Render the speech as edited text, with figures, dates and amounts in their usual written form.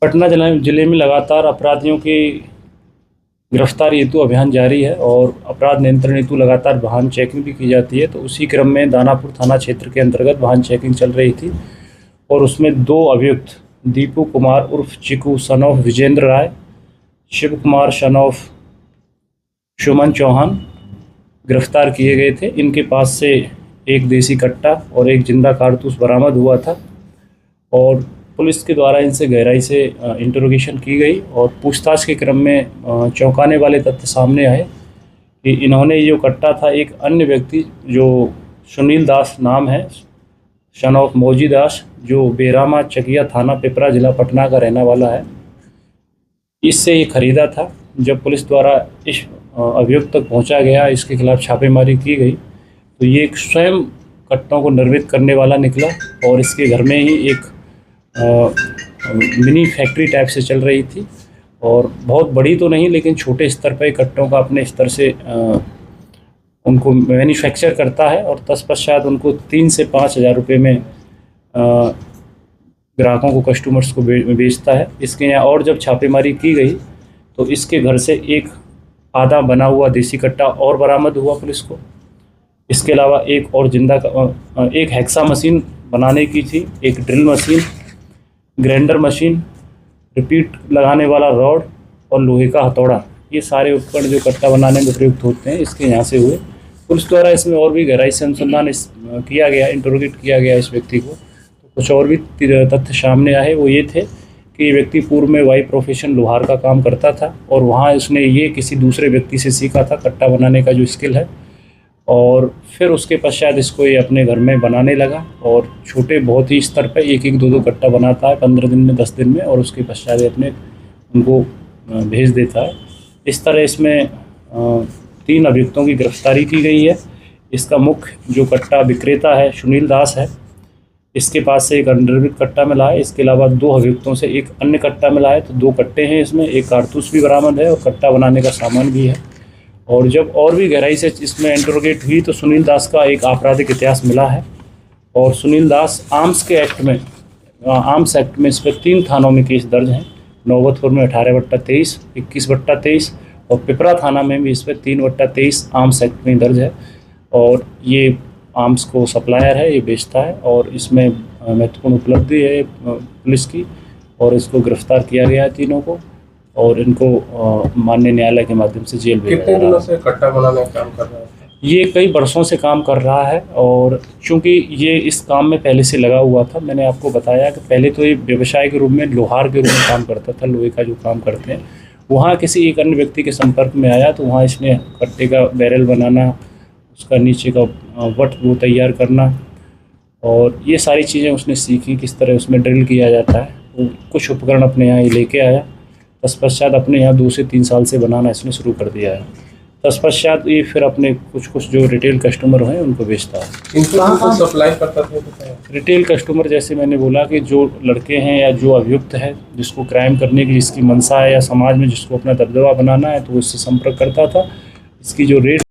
पटना जिले में लगातार अपराधियों की गिरफ्तारी हेतु अभियान जारी है और अपराध नियंत्रण हेतु लगातार वाहन चेकिंग भी की जाती है। तो उसी क्रम में दानापुर थाना क्षेत्र के अंतर्गत वाहन चेकिंग चल रही थी और उसमें 2 अभियुक्त दीपू कुमार उर्फ Chiku son of Vijendra Rai, Shiv Kumar son of Suman Chauhan गिरफ्तार किए गए थे। इनके पास से एक देसी कट्टा और एक जिंदा कारतूस बरामद हुआ था और पुलिस के द्वारा इनसे गहराई से इंटरोगेशन की गई और पूछताछ के क्रम में चौंकाने वाले तथ्य सामने आए कि इन्होंने जो कट्टा था एक अन्य व्यक्ति जो सुनील दास नाम है, सन ऑफ मौजी दास, जो बेरामा चकिया थाना पिपरा जिला पटना का रहने वाला है, इससे ये खरीदा था। जब पुलिस द्वारा इस अभियुक्त तक पहुंचा गया, इसके खिलाफ छापेमारी की गई तो ये स्वयं कट्टों को निर्मित करने वाला निकला और इसके घर में ही एक मिनी फैक्ट्री टाइप से चल रही थी और बहुत बड़ी तो नहीं लेकिन छोटे स्तर पर कट्टों का अपने स्तर से उनको मैन्युफैक्चर करता है और तत्पश्चात उनको 3 से 5 हज़ार रुपये में ग्राहकों को, कस्टमर्स को बेचता है। इसके यहाँ और जब छापेमारी की गई तो इसके घर से एक आधा बना हुआ देसी कट्टा और बरामद हुआ पुलिस को। इसके अलावा एक और एक हेक्सा मशीन बनाने की थी, एक drill machine, grinder machine, repeat लगाने वाला रॉड और लोहे का हथौड़ा, ये सारे उपकरण जो कट्टा बनाने में प्रयुक्त होते हैं इसके यहाँ से हुए। पुलिस द्वारा इसमें और भी गहराई से अनुसंधान किया गया, इंटरोगेट किया गया इस व्यक्ति को। तो कुछ और भी तथ्य सामने आए, वो ये थे कि ये व्यक्ति पूर्व में वाई प्रोफेशन लोहार का काम करता था और वहाँ इसने ये किसी दूसरे व्यक्ति से सीखा था कट्टा बनाने का जो स्किल है और फिर उसके पश्चात इसको ये अपने घर में बनाने लगा और छोटे बहुत ही स्तर पर 1-1, 2-2 कट्टा बनाता है 15 दिन में, 10 दिन में, और उसके पश्चात अपने उनको भेज देता है। इस तरह इसमें 3 अभियुक्तों की गिरफ्तारी की गई है। इसका मुख्य जो कट्टा विक्रेता है सुनील दास है, इसके पास से एक अननिर्मित कट्टा मिला है। इसके अलावा 2 अभियुक्तों से एक अन्य कट्टा मिला है, तो 2 कट्टे हैं इसमें, एक कारतूस भी बरामद है और कट्टा बनाने का सामान भी है। और जब और भी गहराई से इसमें इंटरोगेट हुई तो सुनील दास का एक आपराधिक इतिहास मिला है और सुनील दास आर्म्स एक्ट में इस पर 3 थानों में केस दर्ज हैं। नौबतपुर में 18/23, 21/23 और पिपरा थाना में भी इस पर 3/23 आर्म्स एक्ट में दर्ज है और ये आर्म्स को सप्लायर है, ये बेचता है और इसमें महत्वपूर्ण उपलब्धि है पुलिस की और इसको गिरफ्तार किया गया है तीनों को और इनको माननीय न्यायालय के माध्यम से जेल भेजा जा रहा है। कितने दिनों से कट्टा बनाने का काम कर रहा है? ये कई वर्षों से काम कर रहा है और चूंकि ये इस काम में पहले से लगा हुआ था, मैंने आपको बताया कि पहले तो ये व्यवसाय के रूप में लोहार के रूप में काम करता था, लोहे का जो काम करते हैं। वहाँ किसी एक अन्य व्यक्ति के संपर्क में आया तो वहाँ इसने कट्टे का बैरल बनाना, उसका नीचे का वट वो तैयार करना और ये सारी चीज़ें उसने सीखी, किस तरह उसमें ड्रिल किया जाता है। वो कुछ उपकरण अपने यहाँ लेके आया, तत्पश्चात अपने यहाँ 2 से 3 साल से बनाना इसने शुरू कर दिया है। तत्पश्चात ये फिर अपने कुछ जो रिटेल कस्टमर हैं उनको बेचता है। इनको सप्लाई करता था? रिटेल कस्टमर जैसे मैंने बोला कि जो लड़के हैं या जो अभियुक्त है जिसको क्राइम करने की इसकी मंशा है या समाज में जिसको अपना दबदबा बनाना है तो वो इससे संपर्क करता था। इसकी जो रेट